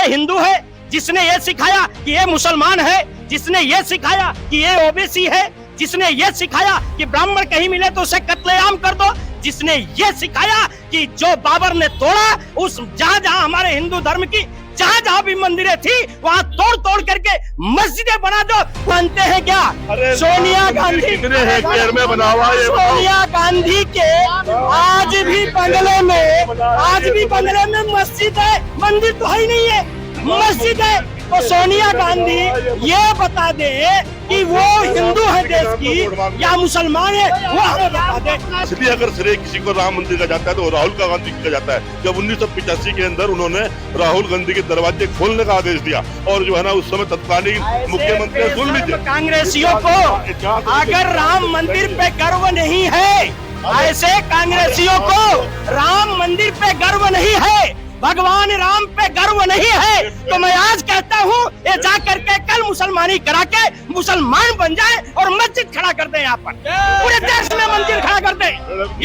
हिंदू है जिसने ये सिखाया कि ये मुसलमान है, जिसने ये सिखाया कि ये ओबीसी है, जिसने ये सिखाया कि ब्राह्मण कहीं मिले तो उसे कत्लेआम कर दो, जिसने ये सिखाया कि जो बाबर ने तोड़ा उस जहां जहां हमारे हिंदू धर्म की जहां जहां भी मंदिरें थी वहां तोड़ तोड़ करके मस्जिदें बना दो, मानते हैं क्या? सोनिया गांधी कितने हेक्टेयर में बना हुआ है? सोनिया गांधी के आज भी बंगले में मस्जिद है, मंदिर तो है ही नहीं है, मस्जिद है। तो सोनिया गांधी ये बता दे कि वो हिंदू है देश की या मुसलमान है, वो हमें बता दे। इसलिए अगर श्रेय किसी को राम मंदिर का जाता है तो राहुल गांधी का जाता है। जब 1985 के अंदर उन्होंने राहुल गांधी के दरवाजे खोलने का आदेश दिया और जो है ना उस समय तत्कालीन मुख्यमंत्री सुन लीजिए, कांग्रेसियों को अगर राम मंदिर पे गर्व नहीं है, ऐसे कांग्रेसियों को राम मंदिर पे गर्व नहीं है, भगवान राम पे गर्व नहीं है, तो मैं आज कहता हूँ ये जा करके कल मुसलमानी करा के मुसलमान बन जाए और मस्जिद खड़ा कर दे, यहाँ पर पूरे देश में मंदिर खड़ा कर दे।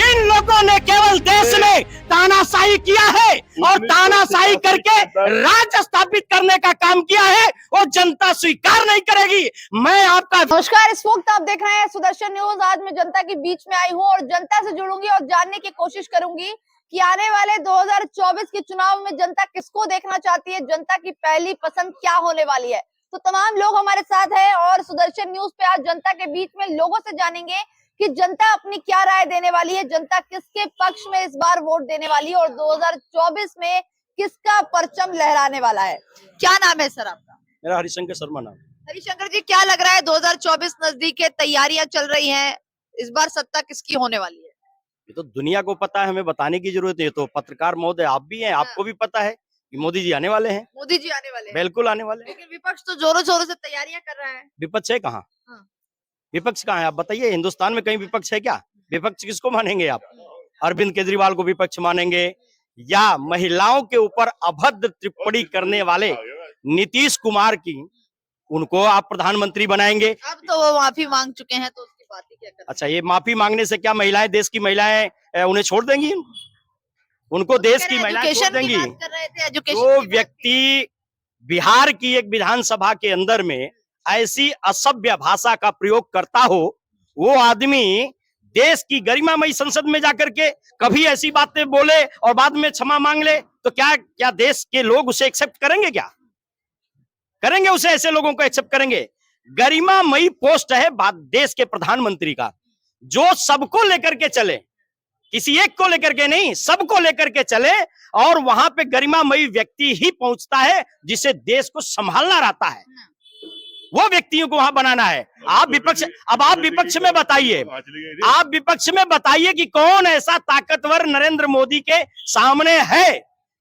इन लोगों ने केवल देश में तानाशाही किया है और तानाशाही करके राज्य स्थापित करने का काम किया है और जनता स्वीकार नहीं करेगी। मैं आपका नमस्कार, इस वक्त आप देख रहे हैं सुदर्शन न्यूज। आज मैं जनता के बीच में आई हूँ और जनता से जुड़ूंगी और जानने की कोशिश करूंगी कि आने वाले 2024 के चुनाव में जनता किसको देखना चाहती है, जनता की पहली पसंद क्या होने वाली है। तो तमाम लोग हमारे साथ हैं और सुदर्शन न्यूज पे आज जनता के बीच में लोगों से जानेंगे कि जनता अपनी क्या राय देने वाली है, जनता किसके पक्ष में इस बार वोट देने वाली है और 2024 में किसका परचम लहराने वाला है। क्या नाम है सर आपका? मेरा हरिशंकर शर्मा नाम। हरिशंकर जी, क्या लग रहा है 2024 नजदीक है, तैयारियां चल रही हैं, इस बार सत्ता किसकी होने वाली है? ये तो दुनिया को पता है, हमें बताने की जरूरत है। तो पत्रकार महोदय आप भी हैं, आपको भी पता है कि मोदी जी आने वाले हैं। मोदी जी आने वाले हैं, बिल्कुल आने वाले हैं। लेकिन विपक्ष तो जोरों शोरों से तैयारियां कर रहा है। विपक्ष है कहाँ? हाँ। विपक्ष कहाँ है आप बताइए? हिंदुस्तान में कहीं विपक्ष है क्या? विपक्ष किसको मानेंगे आप? अरविंद केजरीवाल को विपक्ष मानेंगे या महिलाओं के ऊपर अभद्र टिप्पणी करने वाले नीतीश कुमार की, उनको आप प्रधानमंत्री बनाएंगे? अब तो वो माफी मांग चुके हैं, तो उसकी बात ही क्या करें। अच्छा, ये माफी मांगने से क्या महिलाएं, देश की महिलाएं उन्हें छोड़ देंगी? उनको देश की महिलाएं छोड़ देंगी? जो व्यक्ति बिहार की एक विधानसभा के अंदर में ऐसी असभ्य भाषा का प्रयोग करता हो, वो आदमी देश की गरिमामयी संसद में जाकर के कभी ऐसी बातें बोले और बाद में क्षमा मांग ले, तो क्या देश के लोग उसे एक्सेप्ट करेंगे? क्या करेंगे? उसे ऐसे लोगों को एक्सेप्ट करेंगे? गरिमामयी पोस्ट है देश के प्रधानमंत्री का, जो सबको लेकर के चले, किसी एक को लेकर के नहीं, सबको लेकर के चले, और वहां पे गरिमामयी व्यक्ति ही पहुंचता है जिसे देश को संभालना रहता है, वो व्यक्तियों को वहां बनाना है। आप विपक्ष, अब आप विपक्ष में बताइए, आप विपक्ष में बताइए कि कौन ऐसा ताकतवर नरेंद्र मोदी के सामने है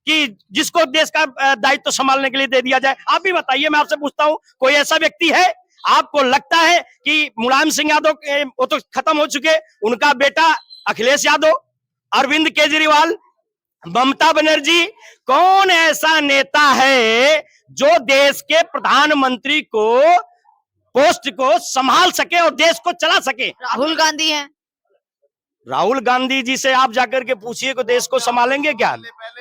कि जिसको देश का दायित्व संभालने के लिए दे दिया जाए? आप भी बताइए, मैं आपसे पूछता हूं, कोई ऐसा व्यक्ति है? आपको लगता है कि मुलायम सिंह यादव वो तो खत्म हो चुके, उनका बेटा अखिलेश यादव, अरविंद केजरीवाल, ममता बनर्जी, कौन ऐसा नेता है जो देश के प्रधानमंत्री को पोस्ट को संभाल सके और देश को चला सके? राहुल गांधी हैं। राहुल गांधी जी से आप जाकर के पूछिए कि देश को संभालेंगे क्या?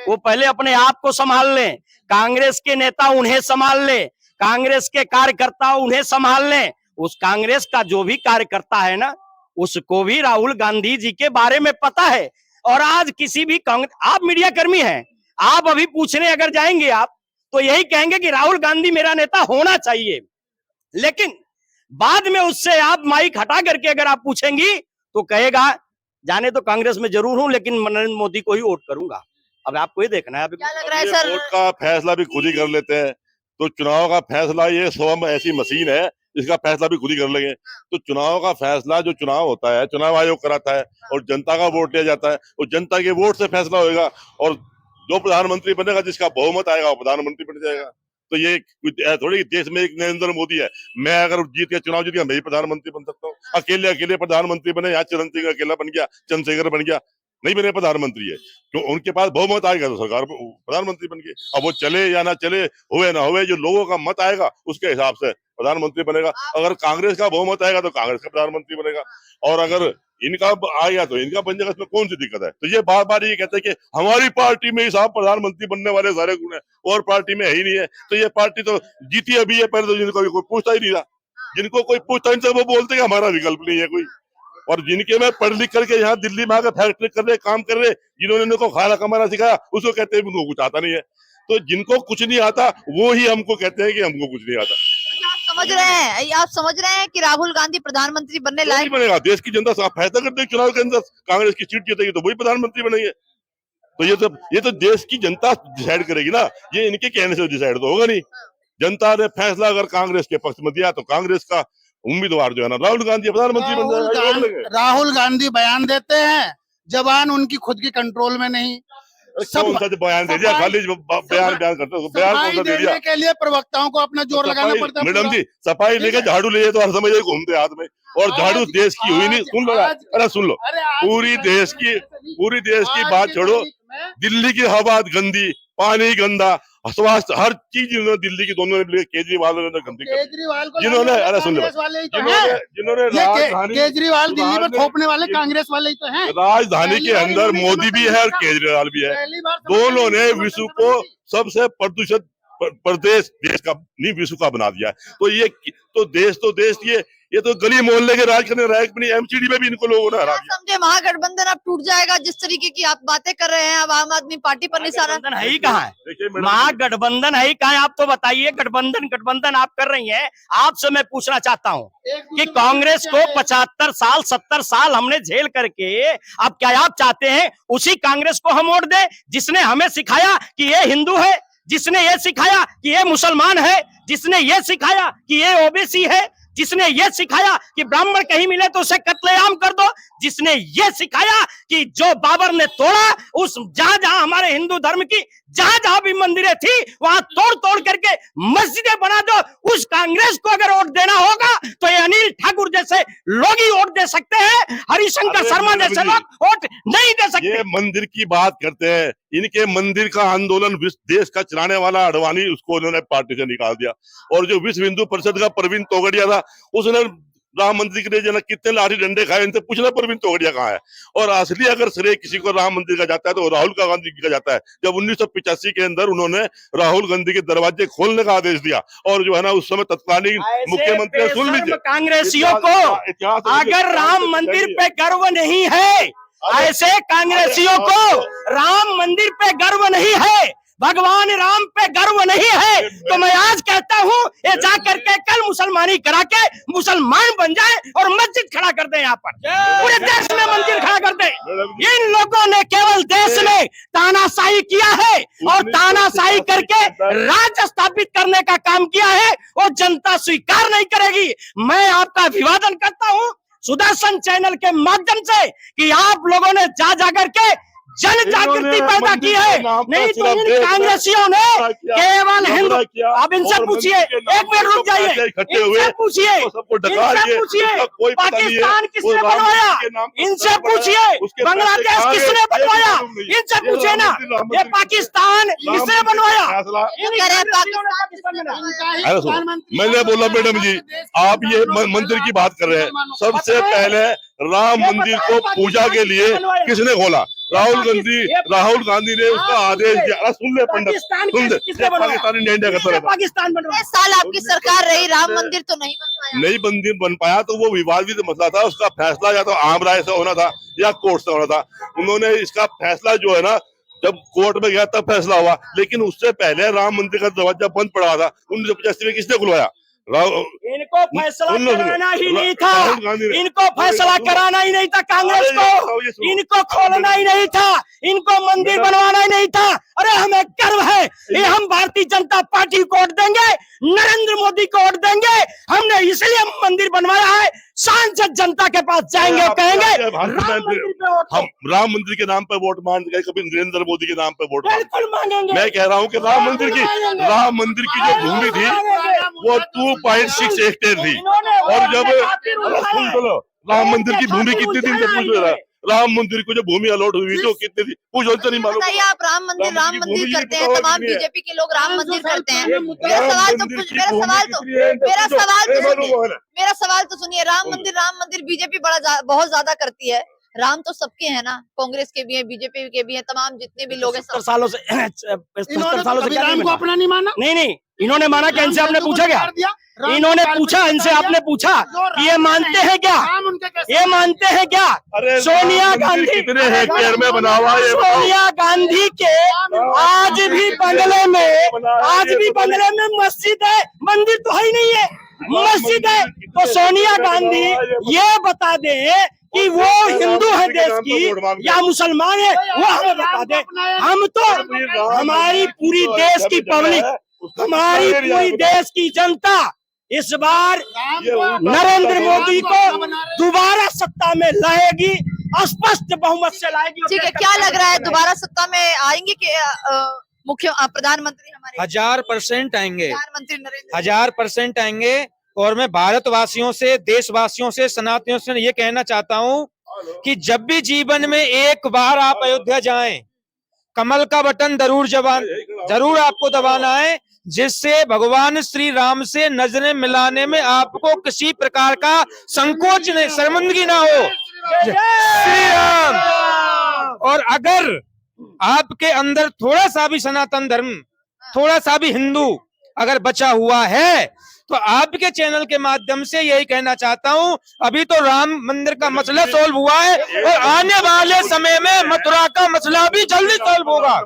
वो पहले अपने आप को संभाल लें, कांग्रेस के नेता उन्हें संभाल ले, कांग्रेस के कार्यकर्ता उन्हें संभाल लें। उस कांग्रेस का जो भी कार्यकर्ता है ना, उसको भी राहुल गांधी जी के बारे में पता है। और आज किसी भी कांग्रेस, आप मीडिया कर्मी हैं, आप अभी पूछने अगर जाएंगे आप तो यही कहेंगे कि राहुल गांधी मेरा नेता होना चाहिए, लेकिन बाद में उससे आप माइक हटा करके अगर आप पूछेंगी तो कहेगा जाने तो कांग्रेस में जरूर हूं लेकिन नरेंद्र मोदी को ही वोट करूंगा। अब आपको ये देखना है। अभी क्या लग रहा है सर? वोट का फैसला भी खुद ही कर लेते हैं, तो चुनाव का फैसला ये स्वयं ऐसी मशीन है, इसका फैसला भी खुद ही कर लेंगे। तो चुनाव का फैसला जो चुनाव होता है, चुनाव आयोग कराता है और जनता का वोट लिया जाता है और जनता के वोट से फैसला होगा और जो प्रधानमंत्री बनेगा, जिसका बहुमत आएगा वो प्रधानमंत्री बन जाएगा। तो ये थोड़ी देश में एक नरेंद्र मोदी है, मैं अगर जीत के चुनाव जीत गया मैं ही प्रधानमंत्री बन सकता हूँ। अकेले प्रधानमंत्री बने, यहाँ चिरंजीवी अकेला बन गया, चंद्रशेखर बन गया, नहीं बने प्रधानमंत्री है, तो उनके पास बहुमत आएगा तो सरकार प्रधानमंत्री बन गए। अब वो चले या ना चले, हुए ना हुए, जो लोगों का मत आएगा उसके हिसाब से प्रधानमंत्री बनेगा। अगर कांग्रेस का बहुमत आएगा तो कांग्रेस का प्रधानमंत्री बनेगा, और अगर इनका आ गया तो इनका बन जाएगा, इसमें कौन सी दिक्कत है। तो ये बार बार ये कहते हैं कि हमारी पार्टी में ही साहब प्रधानमंत्री बनने वाले सारे गुण है, और पार्टी में है ही नहीं है। तो ये पार्टी तो जीती अभी है, पहले तो जिनको कोई पूछता ही नहीं था, जिनको कोई पूछता नहीं था वो बोलते कि हमारा विकल्प नहीं है कोई। और जिनके में पढ़ लिख करके यहाँ दिल्ली में आकर फैक्ट्री कर रहे, काम कर रहे, जिन्होंने इनको खाना कमाना सिखाया, उसको कहते हैं उनको कुछ आता नहीं है। तो जिनको कुछ नहीं आता वो ही हमको कहते हैं कि हमको कुछ नहीं आता। आप समझ रहे हैं कि राहुल गांधी प्रधानमंत्री बनने नहीं लायक बनेगा। देश की जनता साफ फैसला करते चुनाव के अंदर, कांग्रेस की सीट जीतेगी तो वही प्रधानमंत्री बनेंगे। तो ये तो देश की जनता डिसाइड करेगी ना, ये इनके कहने से डिसाइड तो होगा नहीं। जनता ने फैसला अगर कांग्रेस के पक्ष में दिया तो कांग्रेस का उम्मीदवार जो है ना राहुल गांधी प्रधानमंत्री बन जाएगा। राहुल गांधी बयान देते हैं, जबान उनकी खुद की कंट्रोल में नहीं। कौन सा बयान दे दिया, खाली बयान करते हो, बयान कौन सा दे दिया? के लिए प्रवक्ताओं को अपना जोर लगाना पड़ता है। मैडम जी सफाई लेके झाड़ू ले तो हर समय घूमते हाथ में, और झाड़ू देश की हुई नहीं। सुन लो, अरे सुन लो, पूरी देश की बात छोड़ो, दिल्ली की हवा गंदी, पानी गंदा, स्वास्थ्य हर चीज इन्होंने दिल्ली की दोनों ने केजरीवाल ने गंदी कर दी। जिन्होंने अरे सुन लो, जिन्होंने केजरीवाल दिल्ली में थोपने वाले कांग्रेस वाले ही तो हैं। राजधानी के अंदर मोदी भी है और केजरीवाल भी है। दोनों ने विश्व को सबसे प्रदूषित प्रदेश देश का नहीं विश्व का बना दिया है। तो ये तो देश ये तो गली मोहल्ले के राज करने लायक भी नहीं, एमसीडी में भी इनको लोगों ने हरा दिया। समझे महागठबंधन अब टूट जाएगा जिस तरीके की आप बातें कर रहे हैं। अब आम आदमी पार्टी पर निशाना है ही कहाँ है, महागठबंधन है ही कहाँ है? आप तो बताइए, गठबंधन आप कर रही हैं। आपसे मैं पूछना चाहता हूँ कि कांग्रेस को 75 साल 70 साल हमने झेल करके, अब क्या आप चाहते हैं उसी कांग्रेस को हम वोट दें जिसने हमें सिखाया कि ये हिंदू है, जिसने ये सिखाया कि ये मुसलमान है, जिसने ये सिखाया कि ये ओबीसी है, जिसने ये सिखाया कि ब्राह्मण कहीं मिले तो उसे कत्लेआम कर दो, जिसने ये सिखाया कि जो बाबर ने तोड़ा उस जहां हमारे हिंदू धर्म की जहां भी मंदिरें थी वहां तोड़ करके मस्जिदें बना दो, उस कांग्रेस को अगर वोट देना होगा तो ये अनिल ठाकुर जैसे लोग ही वोट दे सकते हैं, हरिशंकर शर्मा जैसे लोग वोट नहीं दे सकते। ये मंदिर की बात करते हैं, इनके मंदिर का आंदोलन देश का चलाने वाला अडवाणी, उसको उन्होंने पार्टी से निकाल दिया। और जो विश्व हिंदू परिषद का प्रवीण तोगड़िया था, उसने राम मंदिर के लिए जना कितने लाठी डंडे खाए, इनसे पूछना प्रवीण तोगड़िया कहाँ है। और असली अगर श्रेय किसी को राम मंदिर का जाता है तो राहुल गांधी का जाता है। जब 1985 के अंदर उन्होंने राहुल गांधी के दरवाजे खोलने का आदेश दिया, और जो है ना उस समय तत्कालीन मुख्यमंत्री सुन लीजिए, कांग्रेसियों को अगर राम मंदिर पे गर्व नहीं है, ऐसे कांग्रेसियों को राम मंदिर पे गर्व नहीं है, भगवान राम पे गर्व नहीं है, तो मैं आज कहता हूँ ये जा करके कल मुसलमानी करा के मुसलमान बन जाए और मस्जिद खड़ा कर दे। यहाँ पर पूरे देश में मंदिर खड़ा कर दे। इन लोगों ने केवल देश में तानाशाही किया है और तानाशाही करके राज्य स्थापित करने का काम किया है, और जनता स्वीकार नहीं करेगी। मैं आपका अभिवादन करता हूँ सुदर्शन चैनल के माध्यम से कि आप लोगों ने जा करके जन जागृति पैदा की है, नहीं तो इन कांग्रेसियों ने केवल हिंदू, अब इनसे पूछिए, एक मिनट रुक जाइए, इनसे पूछिए पाकिस्तान किसने बनवाया, इनसे पूछिए बांग्लादेश किसने बनवाया, इनसे पूछिए ना ये पाकिस्तान किसने बनवाया। मैंने बोला मैडम जी आप ये मंदिर की बात कर रहे हैं, सबसे पहले राम मंदिर को पूजा के लिए किसने खोला? राहुल गांधी ने उसका आदेश दिया। सुन ले पंडित, सुन ले, पाकिस्तानी इंडिया करता रहता। पाकिस्तान साल आपकी सरकार रही, राम मंदिर तो नहीं मंदिर बन पाया, तो वो विवादित मसला था। उसका फैसला या तो आम राय से होना था या कोर्ट से होना था। उन्होंने इसका फैसला जो है ना, जब कोर्ट में गया तब फैसला हुआ, लेकिन उससे पहले राम मंदिर का दरवाजा बंद पड़ा था। 1985 में किसने खुलवाया? इनको फैसला कराना ही नहीं था, इनको फैसला कराना ही नहीं था कांग्रेस को, इनको खोलना ही नहीं था, इनको मंदिर बनवाना ही नहीं था। अरे हमें गर्व है, ये हम भारतीय जनता पार्टी को वोट देंगे, नरेंद्र मोदी को वोट देंगे। हमने इसलिए मंदिर बनवाया है, सांसद जनता के पास जाएंगे और कहेंगे हम राम मंदिर के नाम पर वोट मांगे, कभी नरेंद्र मोदी के नाम पर वोट मांगेंगे। मैं कह रहा हूँ कि राम मंदिर की जो भूमि थी वो 2.6 हेक्टेयर थी, और जब राम मंदिर की भूमि कितनी दिन से पूछ रहा, राम मंदिर को जो भूमि अलॉट हुई थी वो कितनी थी, कुछ उनसे नहीं मालूम। बताइए आप राम मंदिर राम की भूमि करते की हैं, तो तमाम नहीं है। बीजेपी के लोग राम मंदिर करते हैं। राम मेरा सवाल तो मंदिर की मेरा भूमि सवाल तो कितनी है, मेरा पूछो। सवाल तो ए, मालूम सुनिए, है ना? मेरा सवाल तो सुनिए। राम मंदिर बीजेपी बहुत ज्यादा करती है। राम तो सबके हैं ना, कांग्रेस के भी हैं, बीजेपी के भी हैं, तमाम जितने भी लोग हैं 70 सब। सालों से 70 इन्होंने सालों तो से कभी क्या नहीं राम को बना? अपना नहीं माना। नहीं, इन्होंने माना क्या? इनसे आपने पूछा क्या? इन्होंने पूछा, इनसे आपने पूछा कि ये मानते हैं क्या? ये मानते हैं क्या? अरे सोनिया राम मंदिर गांधी कितने हेक्टेयर में बना हुआ है ये बताओ। सोनिया गांधी के आज भी बंगले में मस्जिद है, मंदिर तो है ही नहीं है, मस्जिद है। तो सोनिया गांधी ये बता दे कि वो हिंदू है देश की या मुसलमान है, वो हमें बता दे। हम तो हमारी पूरी देश की पब्लिक, हमारी पूरी देश की जनता इस बार नरेंद्र मोदी को दोबारा सत्ता में लाएगी, स्पष्ट बहुमत से लाएगी। ठीक है, क्या लग रहा है दोबारा सत्ता में आएंगे कि मुख्य प्रधानमंत्री हमारे 1000% आएंगे, प्रधानमंत्री नरेंद्र 1000% आएंगे। और मैं भारतवासियों से, देशवासियों से, सनातनियों से ये कहना चाहता हूं कि जब भी जीवन में एक बार आप अयोध्या जाएं, कमल का बटन जरूर आपको दबाना है, जिससे भगवान श्री राम से नजरें मिलाने में आपको किसी प्रकार का संकोच नहीं, शर्मिंदगी ना हो। श्री राम। और अगर आपके अंदर थोड़ा सा भी सनातन धर्म, थोड़ा सा भी हिंदू अगर बचा हुआ है, तो आपके चैनल के माध्यम से यही कहना चाहता हूं, अभी तो राम मंदिर का मसला सॉल्व हुआ है और आने वाले समय में मथुरा का मसला भी जल्दी सॉल्व होगा।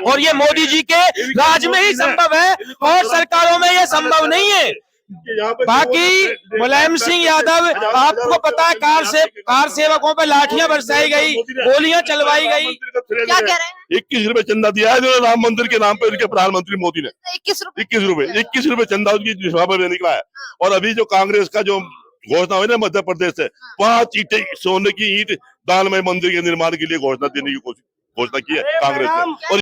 और ये मोदी जी के राज में ही संभव है और सरकारों में ये संभव नहीं है। बाकी मुलायम सिंह यादव, आपको पता है कार सेवकों पर लाठियां बरसाई गई, गोलियां चलवाई गई। क्या कह रहे हैं? 21 रुपए चंदा दिया है जो राम मंदिर के नाम पे उनके प्रधानमंत्री मोदी ने। 21 रुपए चंदा उनकी सभा में निकला है। और अभी जो कांग्रेस का जो घोषणा हुई ना मध्य प्रदेश से, 5 ईंटें सोने की ईंट दान में मंदिर के निर्माण के लिए घोषणा देने की घोषणा की है कांग्रेस ने। और